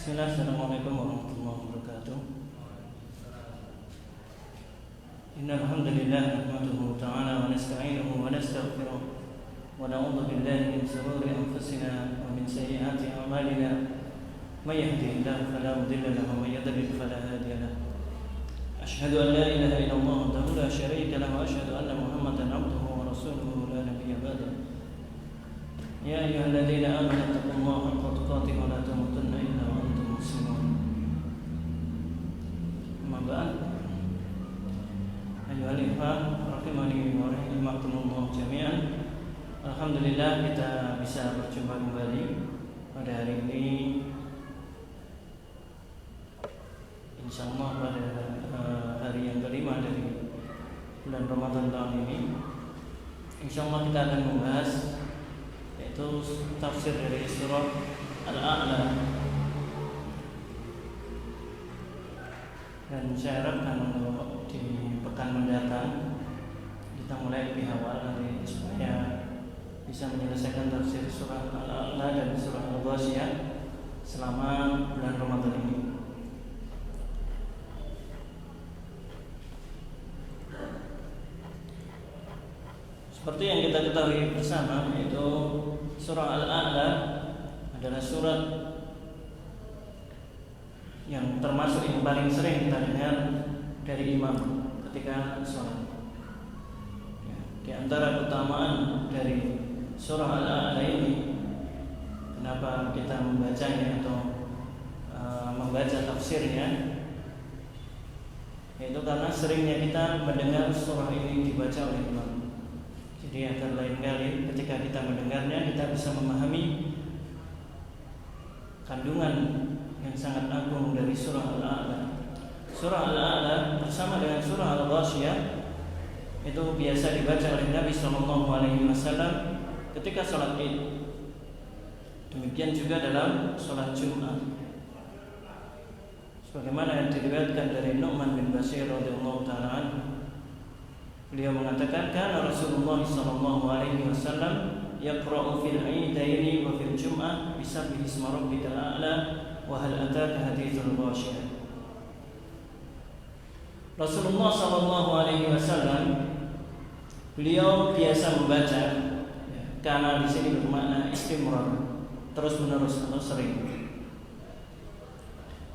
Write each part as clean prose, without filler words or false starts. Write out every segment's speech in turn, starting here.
Bismillah, assalamualaikum warahmatullahi wabarakatuh. Innal hamdalillah nahmaduhu ta'ala wa nasta'inuhu wa nastaghfiruh wa na'udzu billahi min shururi anfusina wa min sayyiati a'malina. May yahdihillahu fala mudilla lahu wa may yudlil fala hadiya lahu. Ashhadu an la ilaha illallah wahdahu la syarika lahu wa ashhadu anna Muhammadan 'abduhu wa rasuluhu la nabiyya ba'dahu. Ya ayyuhalladzina amanu taqullaha haqqa tuqatih wa la tamutunna illa wa antum muslimun. Amma ba'd. Ayyuhal ikhwan rahimani wa rahimakumullah jami'an. Alhamdulillah kita bisa berjumpa kembali pada hari ini. Insyaallah pada hari yang kelima dari bulan Ramadan tahun ini. Insyaallah kita akan membahas yaitu tafsir dari surah Al-A'la. Dan saya harapkan untuk di pekan mendatang kita mulai lebih awal nanti supaya bisa menyelesaikan tafsir surah Al-A'la dan surah Al-Ghasyiyah selama bulan Ramadan ini. Seperti yang kita ketahui bersama, yaitu surah Al-A'la adalah surat yang termasuk yang paling sering kita dengar dari imam ketika sholat. Di antara keutamaan dari surah Al-A'la ini, kenapa kita membacanya atau membaca tafsirnya, yaitu karena seringnya kita mendengar surah ini dibaca oleh imam. Jadi agar lain kali ketika kita mendengarnya kita bisa memahami kandungan yang sangat agung dari surah Al-A'la. Surah Al-A'la bersama dengan surah Al-Ghasyiyah itu biasa dibaca oleh Nabi SAW ketika sholat Id. Demikian juga dalam sholat Jumat. Sebagaimana yang diriwayatkan dari Nu'man bin Bashir radhiyallahu ta'ala anhu, beliau mengatakan kana Rasulullah sallallahu alaihi wasallam yaqra'u fil 'idaini wa fil jum'ah bisabbihi isma rabbikal a'la wa hal ataka haditsul ghasyiyah. Rasulullah sallallahu alaihi wasallam beliau biasa membaca, karena di sini bermakna istimrar, terus-menerus atau sering.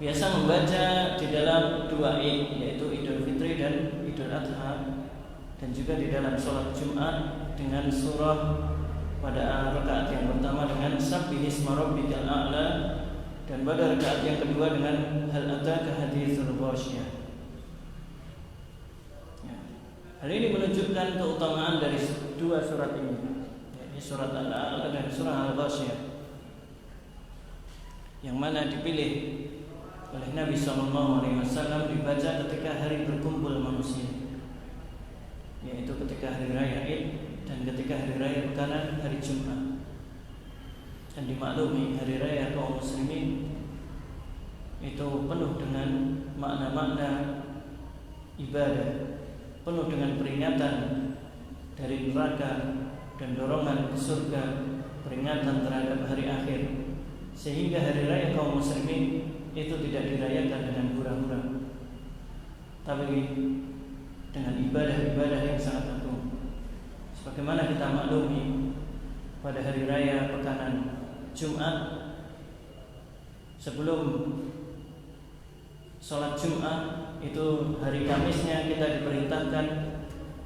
Biasa membaca di dalam dua Id, yaitu Idul Fitri dan Idul Adha, dan juga di dalam sholat Jumat dengan surah pada rakaat yang pertama dengan Sabbihi isma rabbikal a'la, dan pada rakaat yang kedua dengan hal ataka haditsul ghasyiyah. Hal ini menunjukkan keutamaan dari dua surat ini, yaitu surat Al-A'la dan surah Al-Ghasyiyah, yang mana dipilih oleh Nabi SAW dibaca ketika hari berkumpul manusia, yaitu ketika hari raya Id dan ketika hari raya bekanan hari Jumat. Dan dimaklumi hari raya kaum muslimin itu penuh dengan makna-makna ibadah, penuh dengan peringatan dari neraka dan dorongan ke surga, peringatan terhadap hari akhir, sehingga hari raya kaum muslimin itu tidak dirayakan dengan hura-hura, tapi dengan ibadah-ibadah yang sangat agung. Sebagaimana kita maklumi pada hari raya pekanan Jumat, sebelum sholat Jumat itu hari Kamisnya kita diperintahkan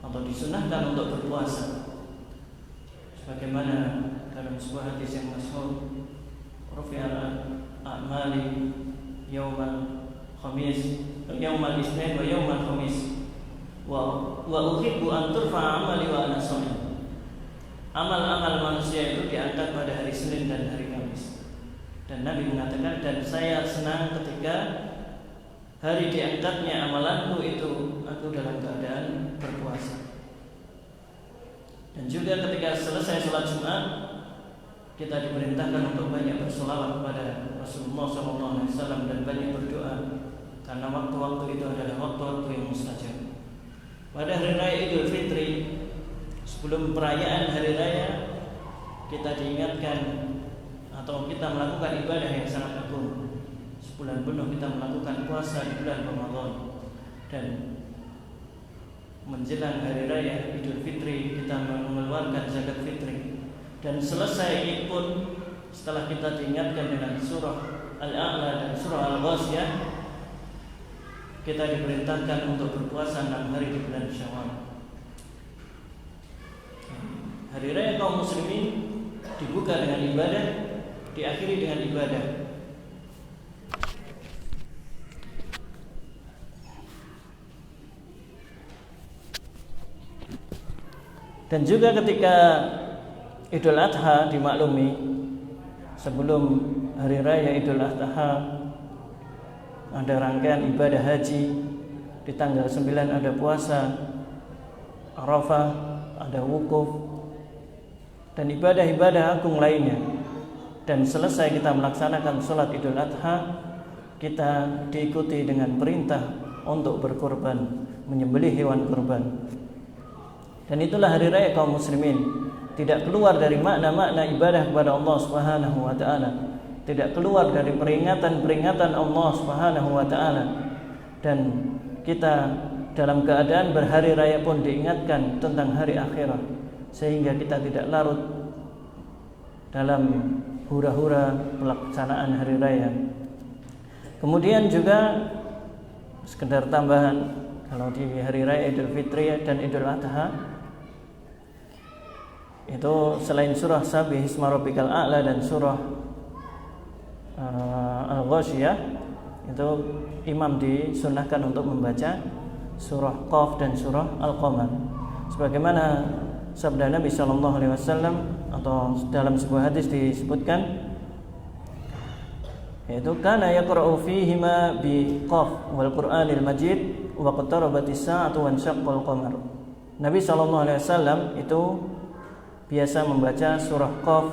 atau disunahkan untuk berpuasa. Sebagaimana dalam sebuah hadis yang masyhur, rufi'al a'mali yaumal khamis, yaumal isnin wa yaumal khamis. Wa uhibbu an turfa'a amali wa ana shaim. Amal-amal manusia itu diangkat pada hari Senin dan hari Kamis. Dan Nabi mengatakan, dan saya senang ketika hari diangkatnya amalanku itu aku dalam keadaan berpuasa. Dan juga ketika selesai sholat Jumat kita diperintahkan untuk banyak bersolawat kepada Rasulullah SAW dan banyak berdoa, karena waktu-waktu itu adalah waktu-waktu yang mustajab. Pada hari raya Idul Fitri, sebelum perayaan hari raya, kita diingatkan atau kita melakukan ibadah yang sangat agung, sebulan penuh kita melakukan puasa di bulan Ramadan, dan menjelang hari raya Idul Fitri kita mengeluarkan zakat fitri, dan selesai Id pun setelah kita diingatkan dengan surah Al-A'la dan surah Al-Ghasyiyah, kita diperintahkan untuk berpuasa 6 hari di bulan Syawal. Hari raya kaum muslimin dibuka dengan ibadah, diakhiri dengan ibadah. Dan juga ketika Idul Adha dimaklumi, sebelum hari raya Idul Adha ada rangkaian ibadah haji, di tanggal 9 ada puasa Arafah, ada wukuf, dan ibadah-ibadah agung lainnya. Dan selesai kita melaksanakan sholat Idul Adha, kita diikuti dengan perintah untuk berkorban, menyembelih hewan kurban. Dan itulah hari raya kaum muslimin, tidak keluar dari makna-makna ibadah kepada Allah Subhanahu wa taala, tidak keluar dari peringatan-peringatan Allah Subhanahu wa taala. Dan kita dalam keadaan berhari raya pun diingatkan tentang hari akhirat, sehingga kita tidak larut dalam hura-hura pelaksanaan hari raya. Kemudian juga sekedar tambahan, kalau di hari raya Idul Fitri dan Idul Adha itu selain surah Sabbih Isma Rabbikal A'la dan surah Al-Ghasyiyah, itu imam disunnahkan untuk membaca surah Qaf dan surah Al-Qamar, sebagaimana sabda Nabi SAW, atau dalam sebuah hadis disebutkan, yaitu kana yaqra'u fihima bi Qaf wal Qur'anil Majid wa qatarabatis sa'atu wa ansyaqqal qamar. Nabi SAW itu biasa membaca surah Qaf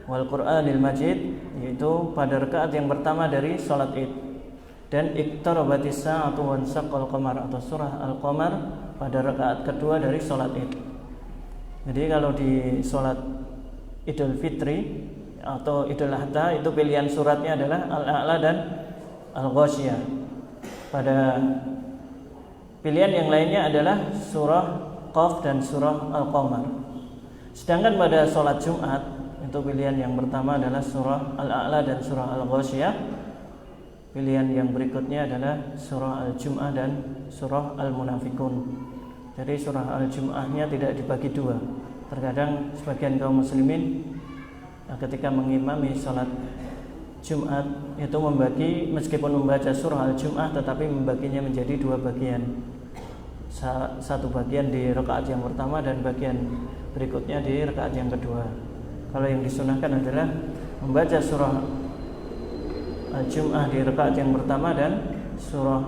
wal Qur'anil Majid, yaitu pada rakaat yang pertama dari salat Id, dan iqtarabatis sa'atu wa ansyaqqal qamar, atau surah Al-Qamar pada rakaat kedua dari salat Id. Jadi kalau di salat Idul Fitri atau Idul Adha itu pilihan suratnya adalah Al-A'la dan Al-Ghasyiyah. Pada pilihan yang lainnya adalah surah Qaf dan surah Al-Qamar. Sedangkan pada sholat Jumat itu pilihan yang pertama adalah surah Al-A'la dan surah Al-Ghasyiyah. Pilihan yang berikutnya adalah surah Al-Jum'ah dan surah Al-Munafikun. Jadi surah Al-Jum'ahnya tidak dibagi dua. Terkadang sebagian kaum muslimin ketika mengimami sholat Jumat itu membagi, meskipun membaca surah Al-Jum'ah tetapi membaginya menjadi dua bagian. Satu bagian di rakaat yang pertama dan bagian berikutnya di rakaat yang kedua. Kalau yang disunahkan adalah membaca surah Al-Jum'ah di rakaat yang pertama dan surah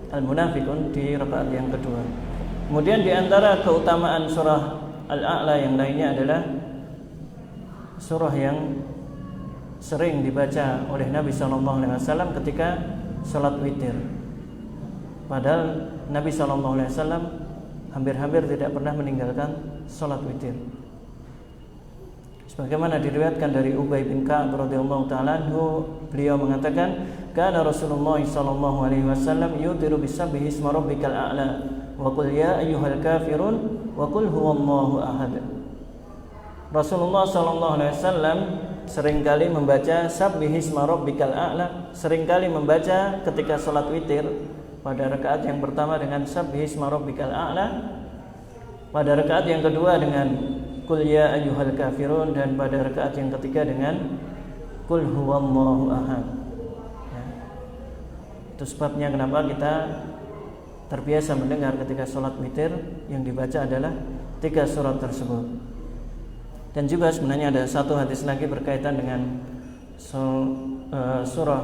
Al-Munafikun di rakaat yang kedua. Kemudian di antara keutamaan surah Al-A'la yang lainnya adalah surah yang sering dibaca oleh Nabi SAW ketika sholat witir. Padahal Nabi SAW hampir-hampir tidak pernah meninggalkan sholat witir. Sebagaimana diriwayatkan dari Ubay bin Ka'ab radhiyallahu ta'ala anhu, beliau mengatakan, kana Rasulullah sallallahu alaihi wasallam yutiru bisabbihi isma rabbikal a'la wa qul ya ayyuhal kafirun wa qul huwallahu ahad. Rasulullah sallallahu alaihi wasallam seringkali membaca sabbihi isma rabbikal a'la, seringkali membaca ketika salat witir pada rakaat yang pertama dengan sabbihi isma rabbikal a'la, pada rakaat yang kedua dengan Qul ya ayyuhal kafirun, dan pada rakaat yang ketiga dengan Qul huwallahu ahad. Ya. Itu sebabnya kenapa kita terbiasa mendengar ketika sholat witir yang dibaca adalah 3 surat tersebut. Dan juga sebenarnya ada satu hadis lagi berkaitan dengan surah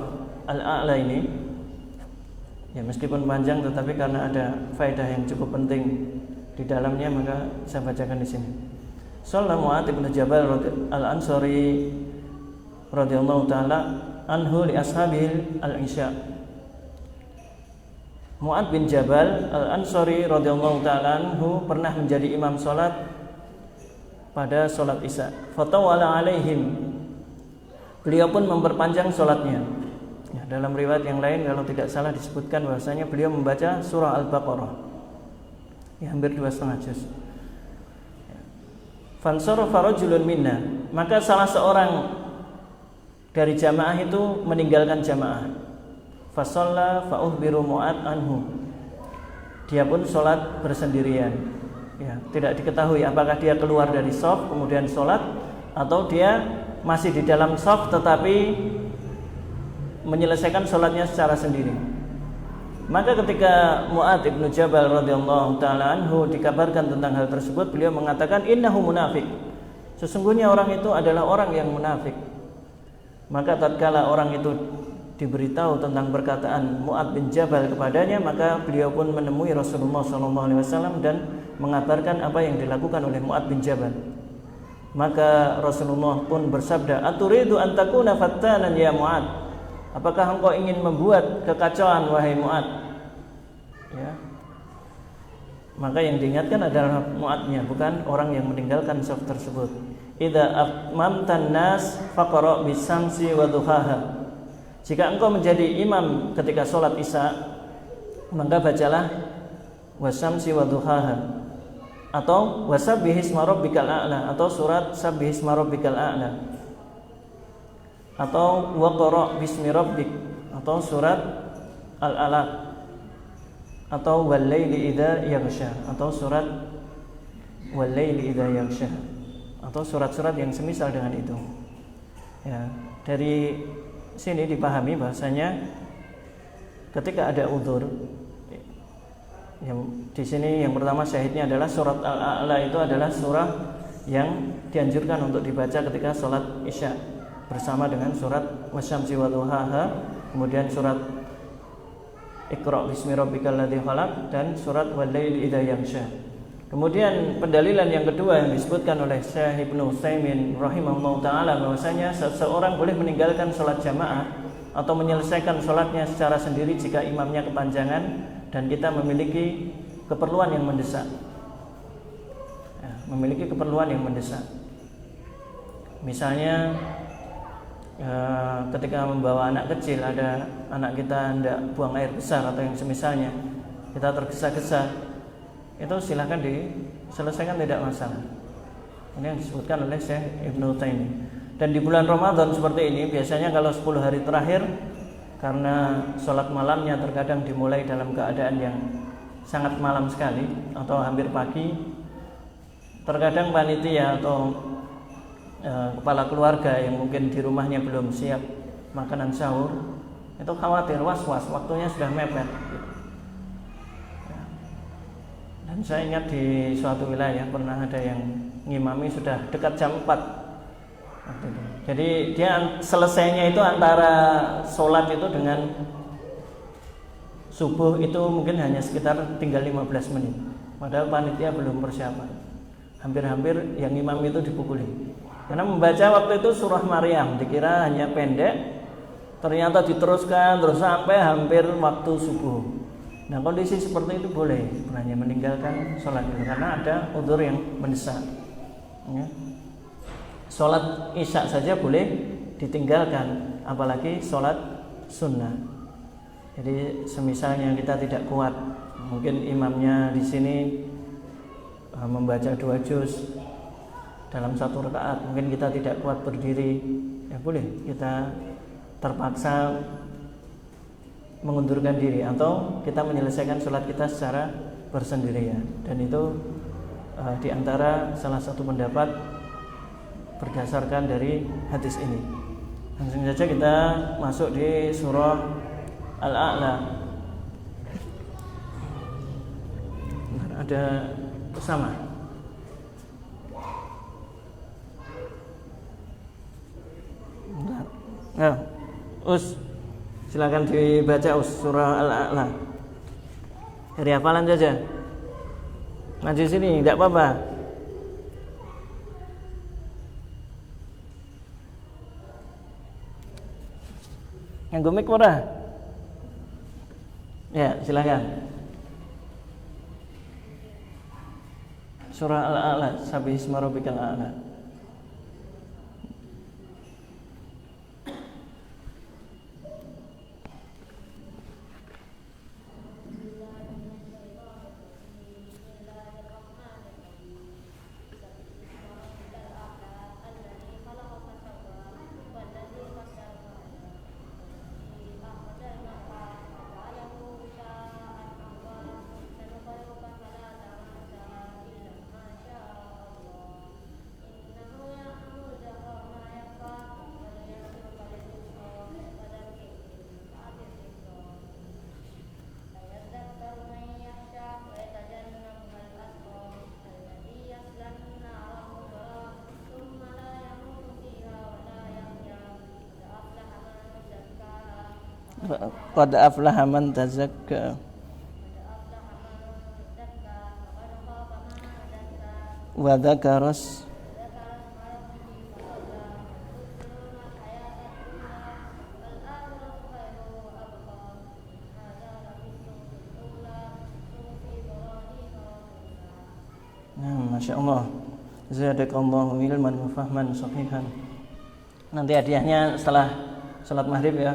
Al-A'la ini. Ya, meskipun panjang tetapi karena ada faedah yang cukup penting di dalamnya maka saya bacakan di sini. Shalla Mu'adz bin Jabal Al-Ansari radhiyallahu taala anhu li ashabil al-Isya. Mu'adz bin Jabal Al-Ansari radhiyallahu taala anhu pernah menjadi imam salat pada salat Isya. Fatawala alaihim, beliau pun memperpanjang sholatnya. Ya, dalam riwayat yang lain kalau tidak salah disebutkan bahwasanya beliau membaca surah Al-Baqarah, ya, hampir 2,5 juz. Fansarafa rajulun minna, maka salah seorang dari jamaah itu meninggalkan jamaah. Fasalla fa uhbiru Mu'ad anhu, dia pun sholat bersendirian. Ya, tidak diketahui apakah dia keluar dari shaf kemudian sholat atau dia masih di dalam shaf tetapi menyelesaikan sholatnya secara sendiri. Maka ketika Mu'ad ibnu Jabal radhiyallahu taala anhu dikabarkan tentang hal tersebut, beliau mengatakan innahu munafik, sesungguhnya orang itu adalah orang yang munafik. Maka tatkala orang itu diberitahu tentang perkataan Mu'ad bin Jabal kepadanya, maka beliau pun menemui Rasulullah SAW dan mengabarkan apa yang dilakukan oleh Mu'ad bin Jabal. Maka Rasulullah pun bersabda, aturidu an takuna fattanan ya Mu'ad, apakah engkau ingin membuat kekacauan wahai Mu'ad? Ya. Maka yang diingatkan adalah Mu'adnya, bukan orang yang meninggalkan shaf tersebut. Idza amamtan nas faqra bisamsi wa duhaha, jika engkau menjadi imam ketika sholat isya, maka bacalah wasamsi wa duhaha, atau wasabbihisma rabbikal a'la, atau surat sabbihisma rabbikal a'la, atau waqra bismi rabbik, atau surat al-alaq, atau wal-laili idza yaghsha, atau surat wal-laili idza yaghsha, atau surat-surat yang semisal dengan itu. Ya, dari sini dipahami bahasanya ketika ada udzur, yang di sini yang pertama syahidnya adalah surat al-a'la, itu adalah surah yang dianjurkan untuk dibaca ketika sholat isya bersama dengan surat wasyamsi wa duhaha, kemudian surat Iqra bismi rabbikal ladzi khalaq, dan surat wal-laili idza yaghsha. Kemudian pendalilan yang kedua yang disebutkan oleh Syekh Ibnu Utsaimin rahimahullah taala, bahwasanya seseorang boleh meninggalkan sholat jamaah atau menyelesaikan sholatnya secara sendiri jika imamnya kepanjangan dan kita memiliki keperluan yang mendesak. Ya, memiliki keperluan yang mendesak. Misalnya ketika membawa anak kecil, ada anak kita hendak buang air besar atau yang semisalnya, kita tergesa-gesa, itu silahkan diselesaikan, tidak masalah. Ini yang disebutkan oleh Syekh Ibnu Utsaimin. Dan di bulan Ramadan seperti ini, biasanya kalau 10 hari terakhir, karena sholat malamnya terkadang dimulai dalam keadaan yang sangat malam sekali atau hampir pagi, terkadang panitia atau kepala keluarga yang mungkin di rumahnya belum siap makanan sahur, itu khawatir, was-was, waktunya sudah mepet gitu. Dan saya ingat di suatu wilayah pernah ada yang ngimami sudah dekat jam 4 waktu itu. Jadi dia selesainya itu antara sholat itu dengan subuh itu mungkin hanya sekitar tinggal 15 menit, padahal panitia belum persiapan. Hampir-hampir yang imam itu dipukuli karena membaca waktu itu surah Maryam, dikira hanya pendek, ternyata diteruskan terus sampai hampir waktu subuh. Nah, kondisi seperti itu boleh hanya meninggalkan sholat itu karena ada udzur yang mendesak. Ya. Sholat isya saja boleh ditinggalkan, apalagi sholat sunnah. Jadi semisalnya kita tidak kuat, mungkin imamnya di sini membaca 2 juz dalam 1 rakaat, mungkin kita tidak kuat berdiri, ya boleh kita terpaksa mengundurkan diri atau kita menyelesaikan sholat kita secara bersendirian. Dan itu diantara salah satu pendapat berdasarkan dari hadis ini. Langsung saja kita masuk di surah Al-A'la. Ada bersama. Nah, silakan dibaca surah Al-A'la. Dari hafalan saja. Maju sini, tidak apa-apa. Nganggo mic ora? Ya, silakan. Surah Al-A'la, sabbihisma rabbikal a'la. Qad aflaha man tazakka wa dzakaras Masya Allah, zadakallahu ilman wa fahman sahihan. Nanti hadiahnya setelah salat maghrib ya.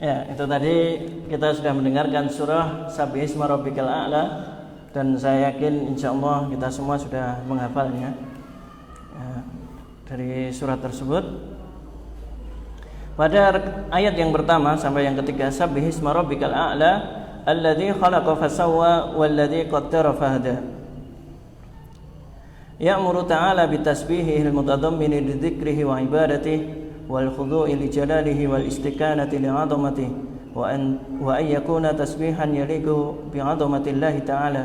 Ya, itu tadi kita sudah mendengarkan surah Sabbihisma rabbikal a'la, dan saya yakin insyaallah kita semua sudah menghafalnya ya, dari surat tersebut. Pada ayat yang pertama sampai yang ketiga, Sabbihisma rabbikal a'la alladzi khalaqa fasawwa walladzi qaddara fahada. Ya'muru ta'ala bitasbihihi al-mutadammini lidzikrihi wa ibadatihi wal khudu'i li jalalihi wal istikanati li 'azamatihi wa an yakuna tasbihan yaliqu bi 'azamatillahi ta'ala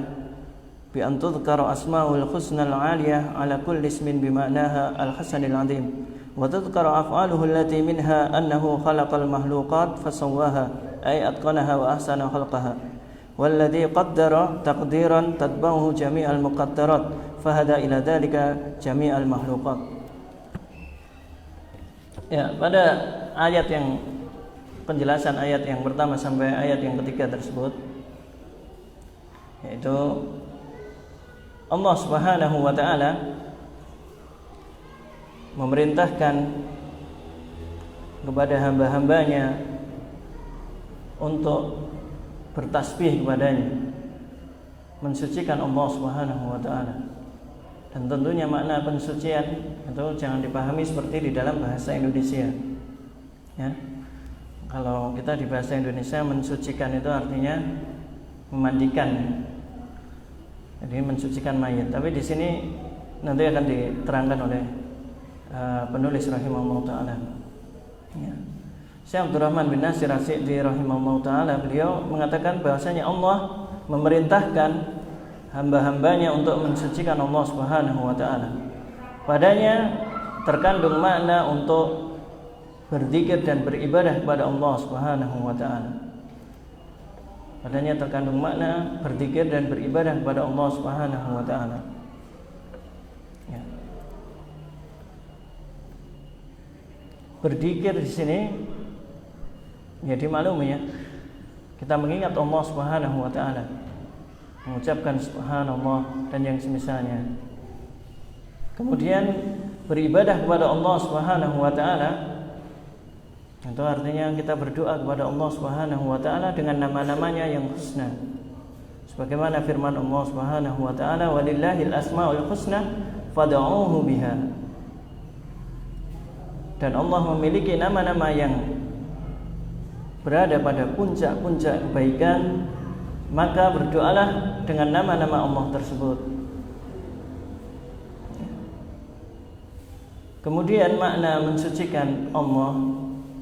bi an tudhkara asma'ul husna al-'aliyah 'ala kulli ismin bi ma'naha al-hasanil 'azim wa tudhkara af'aluhu allati minha annahu khalaqal makhluqat fasawwaha ay atqanaha wa ahsana khalqaha walladzi qaddara taqdiran tatba'uhu jami'al muqaddarat fahada ila dzalika jami'al makhluqat. Ya, pada ayat yang penjelasan ayat yang pertama sampai ayat yang ketiga tersebut, yaitu Allah Subhanahu wa taala memerintahkan kepada hamba-hambanya untuk bertasbih kepadanya, mensucikan Allah Subhanahu wa taala. Dan tentunya makna pensucian itu jangan dipahami seperti di dalam bahasa Indonesia. Ya. Kalau kita di bahasa Indonesia mensucikan itu artinya memandikan. Jadi mensucikan mayat. Tapi di sini nanti akan diterangkan oleh penulis rahimahullah taala. Ya. Syekh Abdurrahman bin Nasir As-Sa'di rahimahullah taala, beliau mengatakan bahwasanya Allah memerintahkan hamba-hambanya untuk mensucikan Allah Subhanahu wa taala. Padanya terkandung makna untuk berzikir dan beribadah kepada Allah Subhanahu wa taala. Padanya terkandung makna berzikir dan beribadah kepada Allah Subhanahu wa taala. Ya. Berzikir di sini ya dimaklumi ya. Kita mengingat Allah Subhanahu wa taala, mengucapkan subhanallah dan yang semisalnya. Kemudian beribadah kepada Allah Subhanahu wa taala itu artinya kita berdoa kepada Allah Subhanahu wa taala dengan nama-namanya yang husna. Sebagaimana firman Allah Subhanahu wa taala, walillahil asmaul husna fad'uuhu biha. Dan Allah memiliki nama-nama yang berada pada puncak-puncak kebaikan, maka berdoalah dengan nama-nama Allah tersebut. Kemudian makna mensucikan Allah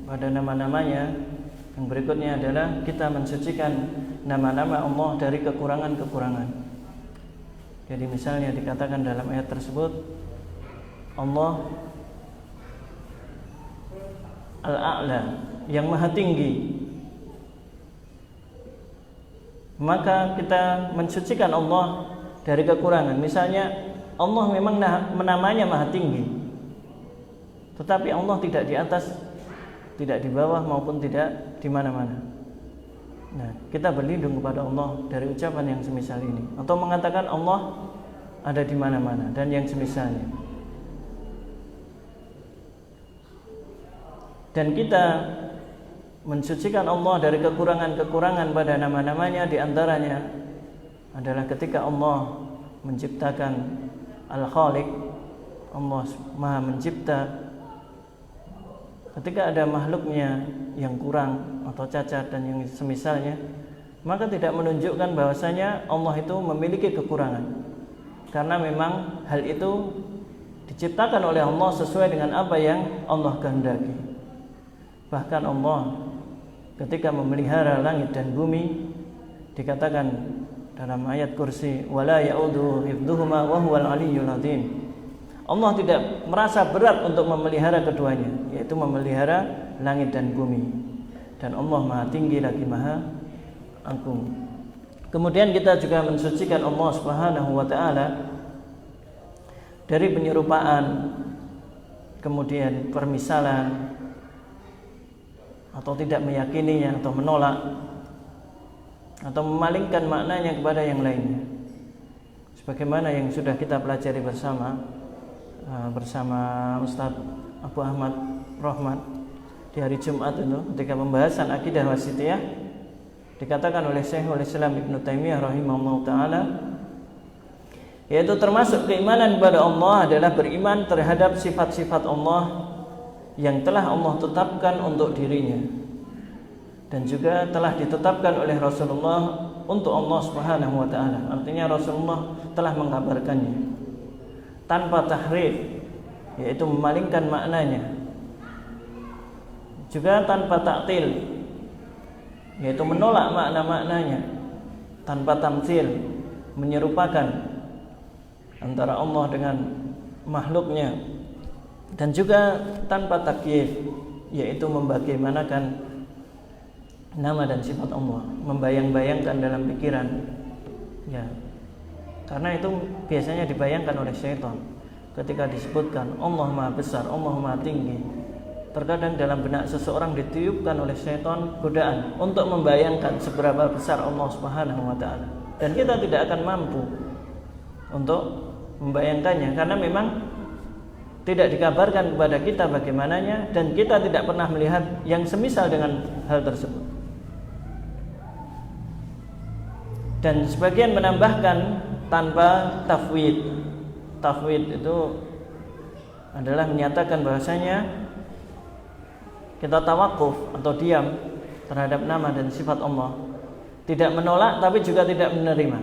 pada nama-namanya yang berikutnya adalah kita mensucikan nama-nama Allah dari kekurangan-kekurangan. Jadi misalnya dikatakan dalam ayat tersebut, Allah Al-A'la, yang maha tinggi, maka kita mensucikan Allah dari kekurangan. Misalnya Allah memang namanya maha tinggi, tetapi Allah tidak di atas, tidak di bawah, maupun tidak di mana-mana. Nah, kita berlindung kepada Allah dari ucapan yang semisal ini, atau mengatakan Allah ada di mana-mana dan yang semisalnya. Dan kita mensucikan Allah dari kekurangan-kekurangan pada nama-namanya, di antaranya adalah ketika Allah menciptakan Al-Khaliq, Allah Maha Mencipta. Ketika ada makhluknya yang kurang atau cacat dan yang semisalnya, maka tidak menunjukkan bahwasanya Allah itu memiliki kekurangan, karena memang hal itu diciptakan oleh Allah sesuai dengan apa yang Allah kehendaki. Bahkan Allah ketika memelihara langit dan bumi, dikatakan dalam ayat kursi, wala ya'udu hifdhuhuma wa huwal aliyyul azim. Allah tidak merasa berat untuk memelihara keduanya, yaitu memelihara langit dan bumi. dan Allah Maha Tinggi lagi Maha Agung. Kemudian kita juga mensucikan Allah Subhanahu wa taala dari penyerupaan, kemudian permisalan, atau tidak meyakininya, atau menolak, atau memalingkan maknanya kepada yang lainnya. Sebagaimana yang sudah kita pelajari bersama Ustaz Abu Ahmad Rahmat di hari Jumat itu, ketika pembahasan akidah wasithiyah, dikatakan oleh Syekhul Islam Ibnu Taimiyah rahimahullah ta'ala, yaitu termasuk keimanan kepada Allah adalah beriman terhadap sifat-sifat Allah yang telah Allah tetapkan untuk dirinya, dan juga telah ditetapkan oleh Rasulullah untuk Allah Subhanahu wa ta'ala. Artinya Rasulullah telah mengabarkannya tanpa tahrif, yaitu memalingkan maknanya, juga tanpa taktil, yaitu menolak makna-maknanya, tanpa tamtsil, menyerupakan antara Allah dengan makhluknya, dan juga tanpa takyif, yaitu membagaimanakan nama dan sifat Allah, membayang-bayangkan dalam pikiran, ya. Karena itu biasanya dibayangkan oleh syaitan ketika disebutkan Allah Maha Besar, Allah Maha Tinggi. Terkadang dalam benak seseorang ditiupkan oleh syaitan godaan untuk membayangkan seberapa besar Allah Subhanahu wa ta'ala, dan kita tidak akan mampu untuk membayangkannya, karena memang tidak dikabarkan kepada kita bagaimananya, dan kita tidak pernah melihat yang semisal dengan hal tersebut. Dan sebagian menambahkan tanpa tafwid. Tafwid itu adalah menyatakan bahwasanya kita tawakuf atau diam terhadap nama dan sifat Allah, tidak menolak tapi juga tidak menerima,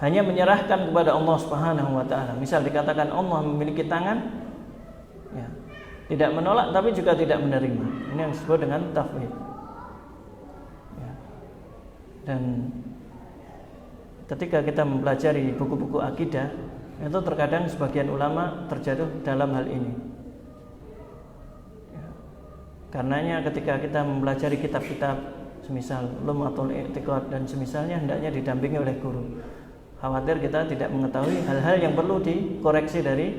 hanya menyerahkan kepada Allah Subhanahu wa ta'ala. Misal dikatakan Allah memiliki tangan, ya, tidak menolak tapi juga tidak menerima. Ini yang disebut dengan tafwid, ya. Dan ketika kita mempelajari buku-buku akidah, itu terkadang sebagian ulama terjatuh dalam hal ini. Karenanya ketika kita mempelajari kitab-kitab semisal Lum'atul I'tiqad dan semisalnya, hendaknya didampingi oleh guru. Khawatir kita tidak mengetahui hal-hal yang perlu dikoreksi dari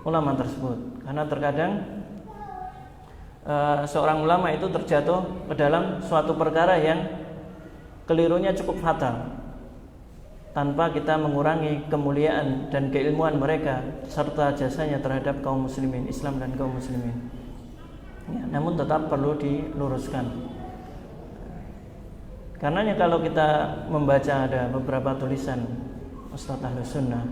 ulama tersebut. Karena terkadang seorang ulama itu terjatuh ke dalam suatu perkara yang kelirunya cukup fatal, tanpa kita mengurangi kemuliaan dan keilmuan mereka serta jasanya terhadap kaum muslimin, Islam dan kaum muslimin. Ya, namun tetap perlu diluruskan. Karenanya kalau kita membaca ada beberapa tulisan Ustaz Ahlus Sunnah,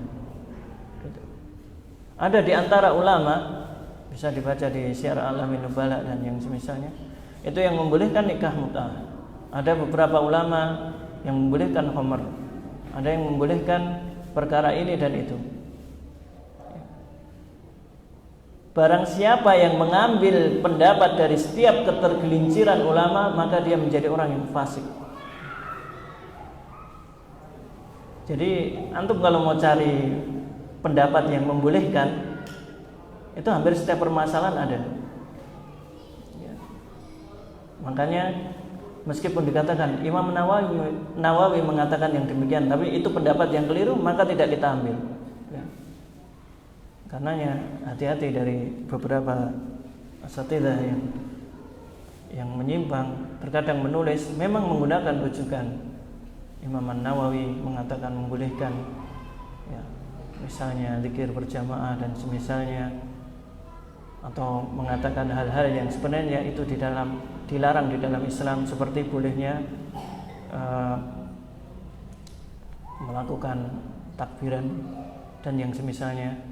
ada di antara ulama, bisa dibaca di Syiar Alamin Nubala dan yang semisalnya, itu yang membolehkan nikah mut'ah. Ada beberapa ulama yang membolehkan khamr, ada yang membolehkan perkara ini dan itu. Barang siapa yang mengambil pendapat dari setiap ketergelinciran ulama, maka dia menjadi orang yang fasik. Jadi antum kalau mau cari pendapat yang membolehkan, itu hampir setiap permasalahan ada. Ya. Makanya meskipun dikatakan Imam Nawawi mengatakan yang demikian, tapi itu pendapat yang keliru, maka tidak kita ambil. Karenanya hati-hati dari beberapa asatidzah yang menyimpang, terkadang menulis memang menggunakan rujukan. Imam Nawawi mengatakan membolehkan, ya, misalnya zikir berjamaah dan semisalnya, atau mengatakan hal-hal yang sebenarnya itu dilarang di dalam Islam, seperti bolehnya melakukan takbiran dan yang semisalnya.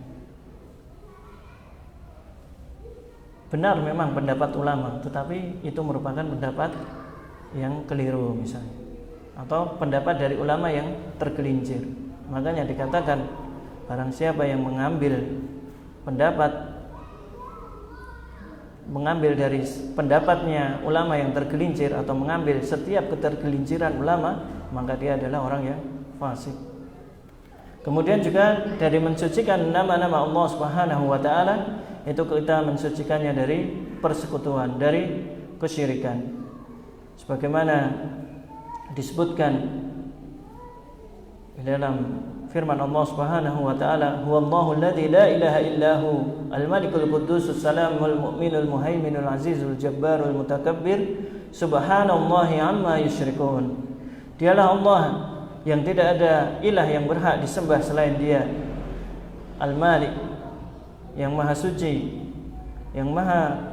Benar memang pendapat ulama, tetapi itu merupakan pendapat yang keliru misalnya, atau pendapat dari ulama yang tergelincir. Makanya dikatakan barang siapa yang mengambil dari pendapatnya ulama yang tergelincir, atau mengambil setiap ketergelinciran ulama, maka dia adalah orang yang fasik. Kemudian juga dari mensucikan nama-nama Allah Subhanahu wa ta'ala, itu kita mensucikannya dari persekutuan, dari kesyirikan. sebagaimana disebutkan di dalam firman Allah Subhanahu wa taala, huwallahu alladzi la ilaha illahu al-malikul quddusus salamul mu'minul muhaiminul azizul jabbarul mutakabbir subhanallahi amma yusyrikun. Dialah Allah yang tidak ada ilah yang berhak disembah selain Dia, Al-Malik, yang maha suci, yang maha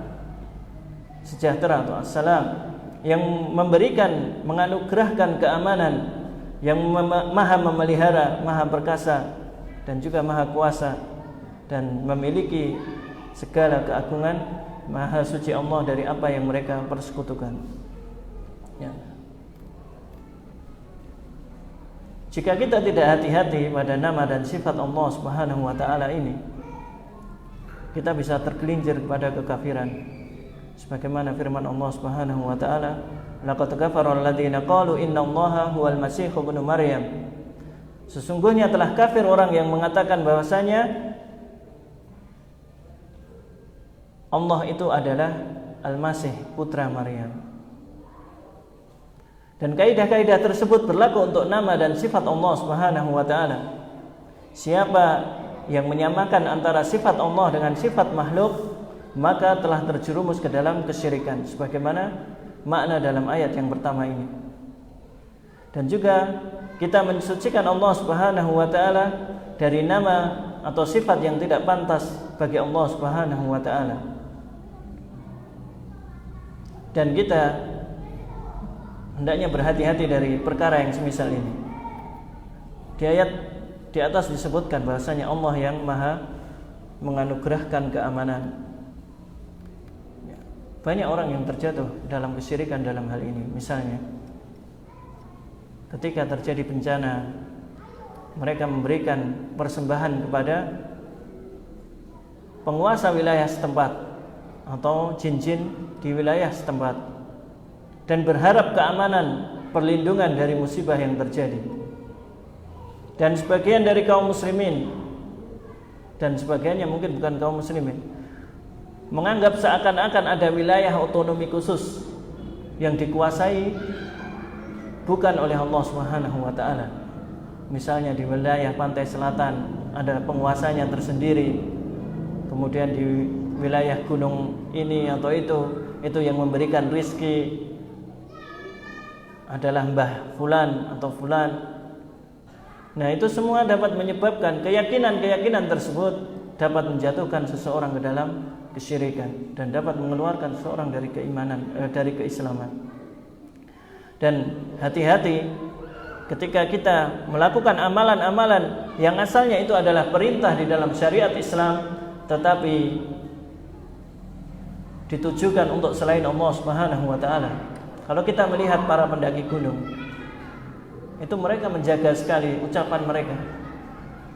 sejahtera atau As-Salam, yang memberikan, menganugerahkan keamanan, yang maha memelihara, maha perkasa, dan juga maha kuasa, dan memiliki segala keagungan. Maha suci Allah dari apa yang mereka persekutukan. Ya. Jika kita tidak hati-hati pada nama dan sifat Allah Subhanahu wa taala ini, kita bisa tergelincir kepada kekafiran. Sebagaimana firman Allah Subhanahu wa taala, laqad kafara alladziina qalu innallaha huwal masih ibnu Maryam. Sesungguhnya telah kafir orang yang mengatakan bahwasanya Allah itu adalah Al-Masih putra Maryam. Dan kaidah-kaidah tersebut berlaku untuk nama dan sifat Allah Subhanahu wa taala. Siapa yang menyamakan antara sifat Allah dengan sifat makhluk, maka telah terjerumus ke dalam kesyirikan, sebagaimana makna dalam ayat yang pertama ini. Dan juga kita mensucikan Allah Subhanahu wa taala dari nama atau sifat yang tidak pantas bagi Allah Subhanahu wa taala. Dan kita hendaknya berhati-hati dari perkara yang semisal ini. Di ayat di atas disebutkan bahwasanya Allah yang maha menganugerahkan keamanan. Banyak orang yang terjatuh dalam kesyirikan dalam hal ini. Misalnya, ketika terjadi bencana, mereka memberikan persembahan kepada penguasa wilayah setempat atau jin-jin di wilayah setempat, dan berharap keamanan, perlindungan dari musibah yang terjadi. Dan sebagian dari kaum muslimin, dan sebagiannya mungkin bukan kaum muslimin, menganggap seakan-akan ada wilayah otonomi khusus yang dikuasai bukan oleh Allah Subhanahu wa taala. Misalnya di wilayah pantai selatan ada penguasanya tersendiri. Kemudian di wilayah gunung ini atau itu yang memberikan rizki adalah Mbah Fulan atau Fulan. Nah, itu semua dapat menyebabkan keyakinan-keyakinan tersebut dapat menjatuhkan seseorang ke dalam kesyirikan dan dapat mengeluarkan seseorang dari keimanan, dari keislaman. Dan hati-hati ketika kita melakukan amalan-amalan yang asalnya itu adalah perintah di dalam syariat Islam, tetapi ditujukan untuk selain Allah Subhanahu wa taala. Kalau kita melihat para pendaki gunung, itu mereka menjaga sekali ucapan mereka.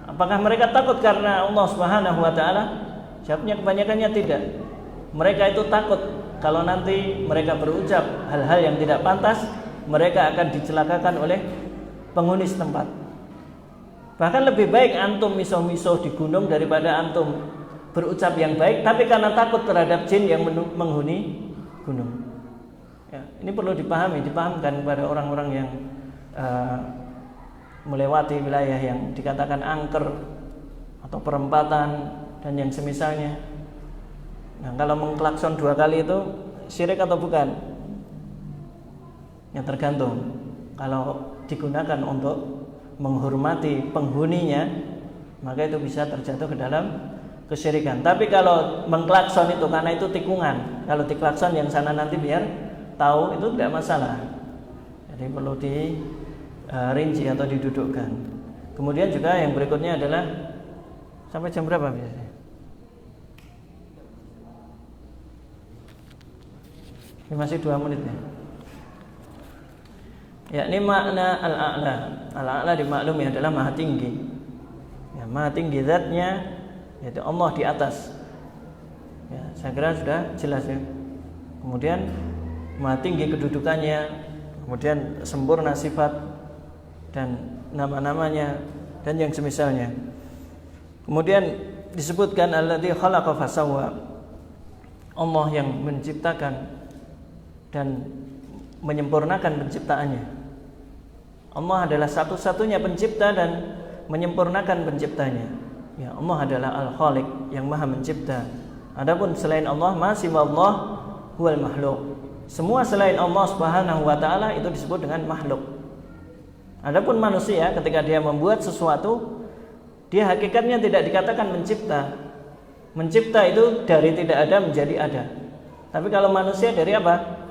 Apakah mereka takut karena Allah Subhanahu wa taala? Jawabnya kebanyakannya tidak. Mereka itu takut kalau nanti mereka berucap hal-hal yang tidak pantas, mereka akan dicelakakan oleh penghuni setempat. Bahkan lebih baik antum miso-miso di gunung daripada antum berucap yang baik tapi karena takut terhadap jin yang menghuni gunung. Ya, ini perlu dipahamkan kepada orang-orang yang melewati wilayah yang dikatakan angker atau perempatan dan yang semisalnya. Nah, kalau mengklakson 2 kali itu syirik atau bukan? Yang tergantung. Kalau digunakan untuk menghormati penghuninya, maka itu bisa terjatuh ke dalam kesyirikan. Tapi kalau mengklakson itu karena itu tikungan, kalau diklakson yang sana nanti biar tahu, itu tidak masalah. Jadi perlu dirinci atau didudukkan. Kemudian juga yang berikutnya adalah sampai jam berapa biasanya? Ini masih 2 menit ya. Ya, ini makna al-a'la. Al-a'la dimaklumi adalah maha tinggi. Ya, maha tinggi zatnya, yaitu Allah di atas. Ya, saya kira sudah jelas ya. Kemudian maha tinggi kedudukannya, kemudian sempurna sifat dan nama-namanya dan yang semisalnya. Kemudian disebutkan alladzi khalaqa fasawwa, Allah yang menciptakan dan menyempurnakan penciptaannya. Allah adalah satu-satunya pencipta dan menyempurnakan penciptanya. Ya, Allah adalah Al-Khaliq yang Maha Mencipta. Adapun selain Allah, ma siwallah huwal makhluk. Semua selain Allah Subhanahu wa taala itu disebut dengan makhluk. Adapun manusia ketika dia membuat sesuatu, dia hakikatnya tidak dikatakan mencipta. Mencipta itu dari tidak ada menjadi ada. Tapi kalau manusia dari apa?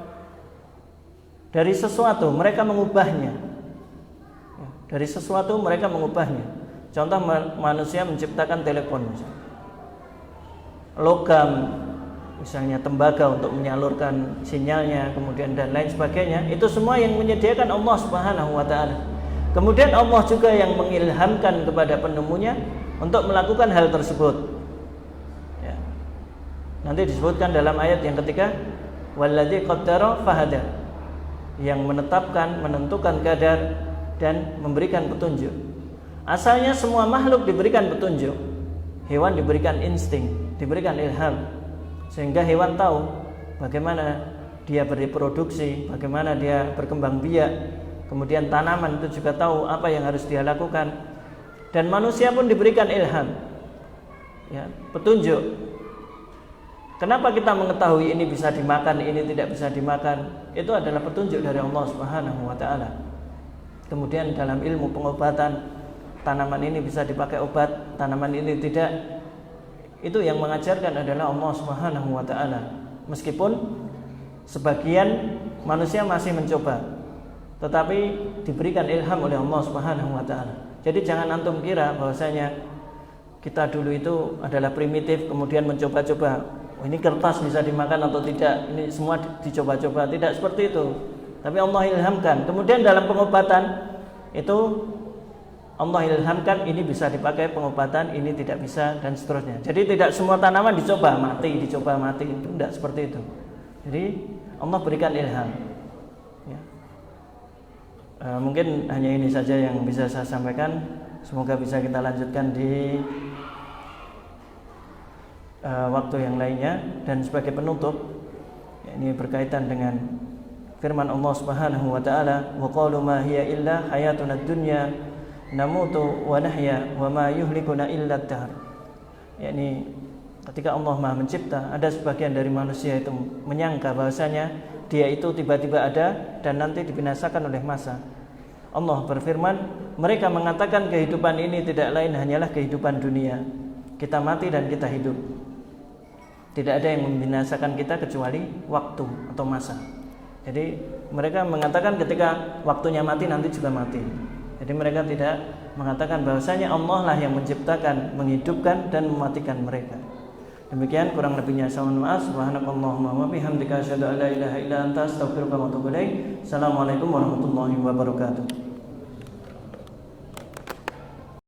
Dari sesuatu mereka mengubahnya. Dari sesuatu mereka mengubahnya. Contoh manusia menciptakan telepon misalnya. Logam misalnya tembaga untuk menyalurkan sinyalnya, kemudian dan lain sebagainya. Itu semua yang menyediakan Allah Subhanahu wa taala. Kemudian Allah juga yang mengilhamkan kepada penemunya untuk melakukan hal tersebut. Ya. Nanti disebutkan dalam ayat yang ketiga, walladzi qaddara fahada, yang menetapkan, menentukan kadar dan memberikan petunjuk. Asalnya semua makhluk diberikan petunjuk. Hewan diberikan insting, diberikan ilham, sehingga hewan tahu bagaimana dia bereproduksi, bagaimana dia berkembang biak. Kemudian tanaman itu juga tahu apa yang harus dia lakukan. Dan manusia pun diberikan ilham, ya, petunjuk. Kenapa kita mengetahui ini bisa dimakan, ini tidak bisa dimakan? Itu adalah petunjuk dari Allah Subhanahu wa taala. Kemudian dalam ilmu pengobatan, tanaman ini bisa dipakai obat, tanaman ini tidak. Itu yang mengajarkan adalah Allah Subhanahu wa taala. Meskipun sebagian manusia masih mencoba, tetapi diberikan ilham oleh Allah Subhanahu wa taala. Jadi jangan antum kira bahwasanya kita dulu itu adalah primitif kemudian mencoba-coba. Ini kertas bisa dimakan atau tidak, ini semua dicoba-coba. Tidak seperti itu. Tapi Allah ilhamkan. Kemudian dalam pengobatan itu Allah ilhamkan ini bisa dipakai pengobatan, ini tidak bisa, dan seterusnya. Jadi tidak semua tanaman dicoba mati, itu tidak seperti itu. Jadi Allah berikan ilham. Ya. Mungkin hanya ini saja yang bisa saya sampaikan. Semoga bisa kita lanjutkan di waktu yang lainnya. Dan sebagai penutup, ya, ini berkaitan dengan firman Allah Subhanahu wa taala, wa qalu ma hiya illa hayatuna dunya namutu wa nahya wa ma yuhlikuna illa ad-dahr. Yakni ketika Allah Maha Mencipta, ada sebagian dari manusia itu menyangka bahwasanya dia itu tiba-tiba ada dan nanti dibinasakan oleh masa. Allah berfirman, mereka mengatakan kehidupan ini tidak lain hanyalah kehidupan dunia. Kita mati dan kita hidup. Tidak ada yang membinasakan kita kecuali waktu atau masa. Jadi mereka mengatakan ketika waktunya mati nanti juga mati. Jadi mereka tidak mengatakan bahwasanya Allah lah yang menciptakan, menghidupkan dan mematikan mereka. Demikian kurang lebihnya saya mohon maaf. Subhanakallahumma wa bihamdika asyhadu an la ilaha illa anta astaghfiruka wa atubu ilaik. Assalamualaikum warahmatullahi wabarakatuh.